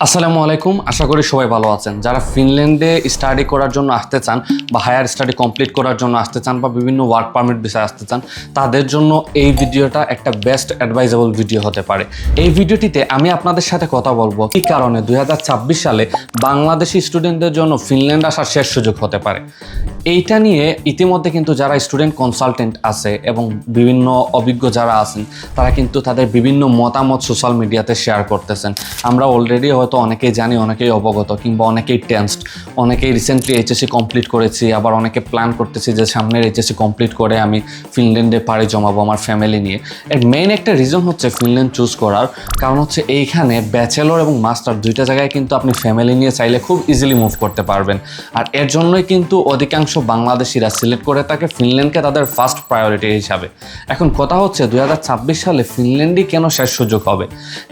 আসসালামু আলাইকুম, আশা করি সবাই ভালো আছেন। যারা ফিনল্যান্ডে স্টাডি করার জন্য আসতে চান বা হায়ার স্টাডি কমপ্লিট করার জন্য আসতে চান বা বিভিন্ন ওয়ার্ক পারমিট বিষয়ে আসতে চান, তাদের জন্য এই ভিডিওটা একটা বেস্ট অ্যাডভাইজেবল ভিডিও হতে পারে। এই ভিডিওটিতে আমি আপনাদের সাথে কথা বলবো কী কারণে 2026 সালে বাংলাদেশি স্টুডেন্টদের জন্য ফিনল্যান্ড আসার শেষ সুযোগ হতে পারে। এইটা নিয়ে ইতিমধ্যে কিন্তু যারা স্টুডেন্ট কনসালটেন্ট আছে এবং বিভিন্ন অভিজ্ঞ যারা আছেন, তারা কিন্তু তাদের বিভিন্ন মতামত সোশ্যাল মিডিয়াতে শেয়ার করতেছেন। আমরা অলরেডি হয়তো অনেকেই জানি, অনেকেই অবগত, কিংবা অনেকেই টেন্সড, অনেকেই রিসেন্টলি এইচএসসি কমপ্লিট করেছি, আবার অনেকে প্ল্যান করতেছি যে সামনের এইচএসসি কমপ্লিট করে আমি ফিনল্যান্ডে পাড়ি জমাবো আমার ফ্যামিলি নিয়ে। এর মেইন একটা রিজন হচ্ছে ফিনল্যান্ড চুজ করার কারণ হচ্ছে এইখানে ব্যাচেলর এবং মাস্টার দুইটা জায়গায় কিন্তু আপনি ফ্যামিলি নিয়ে চাইলে খুব ইজিলি মুভ করতে পারবেন। আর এর জন্যই কিন্তু অধিকাংশ বাংলাদেশিরা সিলেক্ট করে থাকে ফিনল্যান্ডকে তাদের ফার্স্ট প্রায়োরিটি হিসাবে। এখন কথা হচ্ছে 2026 সালে ফিনল্যান্ডই কেন শেষ সুযোগ হবে?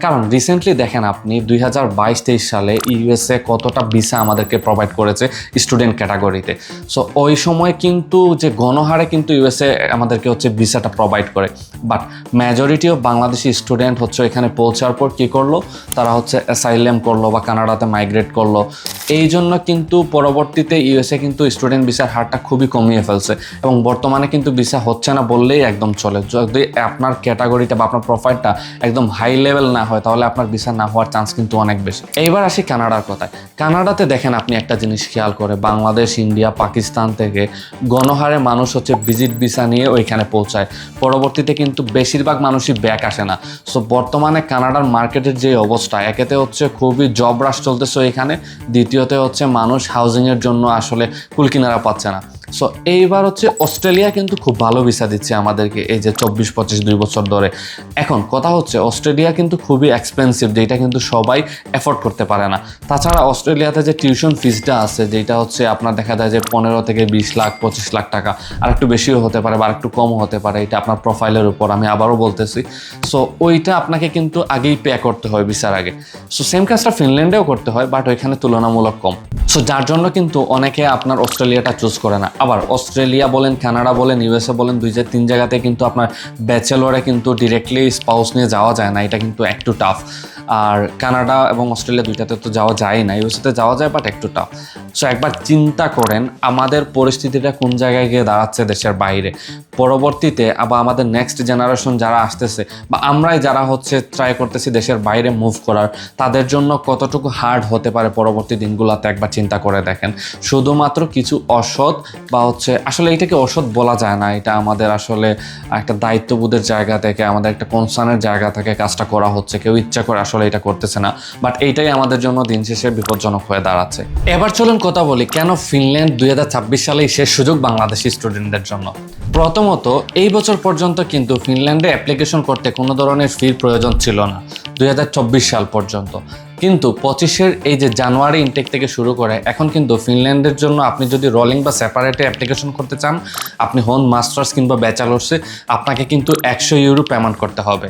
কারণ রিসেন্টলি দেখেন আপনি 2022-23 সালে ইউএসএ কতটা ভিসা আমাদেরকে প্রোভাইড করেছে স্টুডেন্ট ক্যাটাগরিতে। সো ওই সময় কিন্তু যে গণহারে কিন্তু ইউএসএ আমাদেরকে হচ্ছে ভিসাটা প্রোভাইড করে, but majority of Bangladeshi student হচ্ছে এখানে পৌঁছার পর কী করলো, তারা হচ্ছে অ্যাসাইলেম করলো বা কানাডাতে মাইগ্রেট করলো। এই জন্য কিন্তু পরবর্তীতে ইউএসএ কিন্তু স্টুডেন্ট ভিসার হারটা খুবই কমিয়ে ফেলছে এবং বর্তমানে কিন্তু ভিসা হচ্ছে না বললেই একদম চলে। যদি আপনার ক্যাটাগরিটা বা আপনার প্রোফাইলটা একদম হাই লেভেল না হয়, তাহলে আপনার ভিসা না হওয়ার চান্স কিন্তু অনেক বেশি। এইবার আসি কানাডার কথায়। কানাডাতে দেখেন আপনি একটা জিনিস খেয়াল করে, বাংলাদেশ, ইন্ডিয়া, পাকিস্তান থেকে গণহারে মানুষ হচ্ছে ভিজিট ভিসা নিয়ে ওইখানে পৌঁছায়। পরবর্তীতে কিন্তু বেশিরভাগ মানুষই ব্যাক আসে না। সো বর্তমানে কানাডার মার্কেটের যে অবস্থা, একেতে হচ্ছে খুবই জব রাশ চলতেছে এখানে, দ্বিতীয়তে হচ্ছে মানুষ হাউজিংয়ের জন্য আসলে কুলকিনারা পাচ্ছে না। সো এইবার হচ্ছে অস্ট্রেলিয়া কিন্তু খুব ভালো ভিসা দিচ্ছে আমাদেরকে, এই যে 24-25 2 বছর ধরে। এখন কথা হচ্ছে অস্ট্রেলিয়া কিন্তু খুবই এক্সপেন্সিভ, যেটা কিন্তু সবাই অ্যাফোর্ড করতে পারে না। তাছাড়া অস্ট্রেলিয়াতে যে টিউশন ফিসটা আছে, যেটা হচ্ছে আপনার দেখা যায় যে 15 থেকে 20 লাখ 25 লাখ টাকা, আর একটু বেশিও হতে পারে বা একটু কমও হতে পারে, এটা আপনার প্রোফাইলের উপর, আমি আবারও বলতেছি। সো ওইটা আপনাকে কিন্তু আগেই পে করতে হয় ভিসার আগে। সো সেম কাজটা ফিনল্যান্ডেও করতে হয়, বাট ওইখানে তুলনামূলক কম। সো যার জন্য কিন্তু অনেকে আপনার অস্ট্রেলিয়াটা চুজ করে না। আবার অস্ট্রেলিয়া বলেন, কানাডা বলেন, ইউএসএ বলেন, 2-3 জায়গাতে কিন্তু আপনার ব্যাচেলরে কিন্তু ডিরেক্টলি স্পাউস নিয়ে যাওয়া যায় না, এটা কিন্তু একটু টাফ। আর কানাডা এবং অস্ট্রেলিয়া দুইটাতে তো যাওয়া যায় না, ইউএসএতে যাওয়া যায় বাট একটু টাফ। সো একবার চিন্তা করেন আমাদের পরিস্থিতিটা কোন জায়গায় গিয়ে দাঁড়াচ্ছে দেশের বাইরে। পরবর্তীতে আবার আমাদের নেক্সট জেনারেশন যারা আসতেছে বা আমরাই যারা হচ্ছে ট্রাই করতেছি দেশের বাইরে মুভ করার, তাদের জন্য কতটুকু হার্ড হতে পারে পরবর্তী দিনগুলোতে একবার চিন্তা করে দেখেন। শুধুমাত্র কিছু অসৎ বা হচ্ছে আসলে এটাকে অসৎ বলা যায় না, এটা আমাদের আসলে একটা দায়িত্ববোধের জায়গা থেকে, আমাদের একটা কনসার্নের জায়গা থেকে কাজটা করা হচ্ছে। কেউ ইচ্ছা করে আসলে এটা করতেছে না, বাট এইটাই আমাদের জন্য দিন শেষে বিপজ্জনক হয়ে দাঁড়াচ্ছে। এবার চলুন কথা বলি কেন ফিনল্যান্ড 2026 সালেই শেষ সুযোগ বাংলাদেশি স্টুডেন্টদের জন্য। প্রথমত, এই বছর পর্যন্ত কিন্তু ফিনল্যান্ডে অ্যাপ্লিকেশন করতে কোনো ধরনের ফির প্রয়োজন ছিল না 2024 সাল পর্যন্ত। কিন্তু 25-এর এই যে জানুয়ারি ইনটেক থেকে শুরু করে এখন কিন্তু ফিনল্যান্ডের জন্য আপনি যদি রোলিং বা সেপারেটে অ্যাপ্লিকেশন করতে চান, আপনি হন মাস্টার্স কিংবা ব্যাচেলর্সে, আপনাকে কিন্তু 100 ইউরো পেমেন্ট করতে হবে।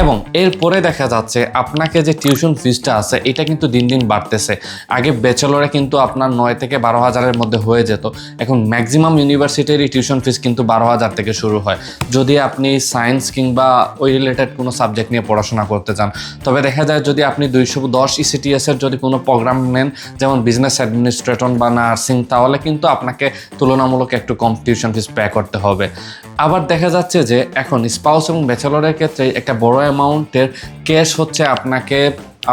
এবং এরপরে দেখা যাচ্ছে আপনাকে যে টিউশন ফিসটা আছে, এটা কিন্তু দিন দিন বাড়তেছে। আগে ব্যাচেলরে কিন্তু আপনার 9 থেকে 12 হাজারের মধ্যে হয়ে যেত, এখন ম্যাক্সিমাম ইউনিভার্সিটির টিউশন ফিস কিন্তু 12 হাজার থেকে শুরু হয়, যদি আপনি সায়েন্স কিংবা ওই রিলেটেড কোনো সাবজেক্ট নিয়ে পড়াশোনা করতে চান। তবে দেখা যায় যদি আপনি 210 ইসিটিএসের যদি কোনো প্রোগ্রাম নেন, যেমন বিজনেস অ্যাডমিনিস্ট্রেটর বা নার্সিং, তাহলে কিন্তু আপনাকে তুলনামূলক একটু কম টিউশন ফিস পে করতে হবে। আবার দেখা যাচ্ছে যে এখন স্পাউস এবং ব্যাচেলরের ক্ষেত্রে একটা বড় অ্যামাউন্টের ক্যাশ হচ্ছে আপনাকে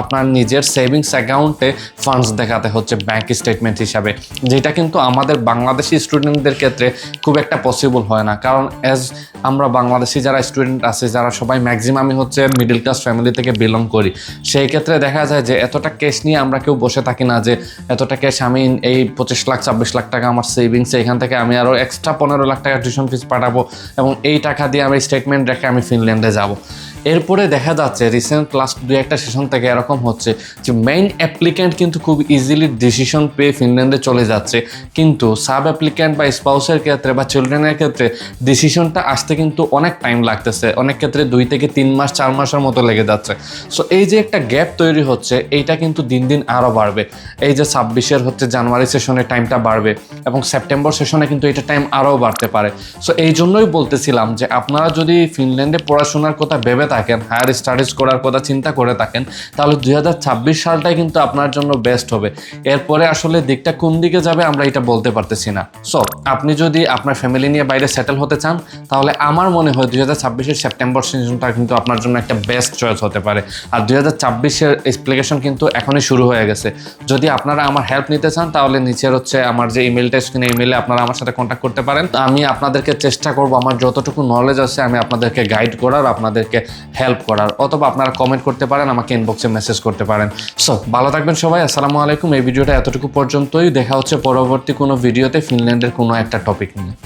আপনার নিজের সেভিংস অ্যাকাউন্টে ফান্ডস দেখাতে হচ্ছে ব্যাংক স্টেটমেন্ট হিসাবে, যেটা কিন্তু আমাদের বাংলাদেশি স্টুডেন্টদের ক্ষেত্রে খুব একটা পসিবল হয় না। কারণ আমরা বাংলাদেশি যারা স্টুডেন্ট আছে, যারা সবাই ম্যাক্সিমামই হচ্ছে মিডল ক্লাস ফ্যামিলি থেকে বিলং করি, সেই ক্ষেত্রে দেখা যায় যে এতটা ক্যাশ নিয়ে আমরা কেউ বসে থাকি না যে এতটা ক্যাশ আমি এই 25 লাখ 26 লাখ টাকা আমার সেভিংসে, এখান থেকে আমি আরও এক্সট্রা 15 লাখ টাকা টিউশন ফিস পাঠাবো এবং এই টাকা দিয়ে আমি স্টেটমেন্ট রেখে আমি ফিনল্যান্ডে যাব। এরপরে দেখা যাচ্ছে রিসেন্ট লাস্ট 2-1 সেশন থেকে এরকম হচ্ছে যে মেইন অ্যাপ্লিক্যান্ট কিন্তু খুব ইজিলি ডিসিশন পেয়ে ফিনল্যান্ডে চলে যাচ্ছে, কিন্তু সাব অ্যাপ্লিক্যান্ট বা স্পাউসের ক্ষেত্রে বা চিলড্রেনের ক্ষেত্রে ডিসিশনটা আসতে কিন্তু অনেক টাইম লাগতেছে, অনেক ক্ষেত্রে 2 থেকে 3 মাস 4 মাসের মতো লেগে যাচ্ছে। সো এই যে একটা গ্যাপ তৈরি হচ্ছে, এইটা কিন্তু দিন দিন আরও বাড়বে। এই যে 26-এর হচ্ছে জানুয়ারি সেশনের টাইমটা বাড়বে এবং সেপ্টেম্বর সেশনে কিন্তু এটা টাইম আরও বাড়তে পারে। সো এই জন্যই বলতেছিলাম যে আপনারা যদি ফিনল্যান্ডে পড়াশোনার কথা ভেবে থাকেন, হায়ার স্টাডিজ করার কথা চিন্তা করে থাকেন, তাহলে 2026 সালটাই কিন্তু আপনার জন্য বেস্ট হবে। এরপরে আসলে দিকটা কোন দিকে যাবে আমরা এটা বলতে পারতেছি না। সো আপনি যদি আপনার ফ্যামিলি নিয়ে বাইরে সেটেল হতে চান, তাহলে আমার মনে হয় 2026-এর সেপ্টেম্বর সিজনটা কিন্তু আপনার জন্য একটা বেস্ট চয়েস হতে পারে। আর 2026-এর অ্যাপ্লিকেশন কিন্তু এখনই শুরু হয়ে গেছে। যদি আপনারা আমার হেল্প নিতে চান, তাহলে নিচের হচ্ছে আমার যে ইমেলটা স্ক্রিনে, ইমেলে আপনারা আমার সাথে কন্ট্যাক্ট করতে পারেন। আমি আপনাদেরকে চেষ্টা করব আমার যতটুকু নলেজ আছে আমি আপনাদেরকে গাইড করার, আপনাদেরকে হেল্প করার, অথবা আপনারা কমেন্ট করতে পারেন, আমাকে ইনবক্সে মেসেজ করতে পারেন। সো ভালো থাকবেন সবাই, আসসালামু আলাইকুম। এই ভিডিওটা এতটুকু পর্যন্তই, দেখা হচ্ছে পরবর্তী কোনো ভিডিওতে ফিনল্যান্ডের কোনো একটা টপিক নিয়ে।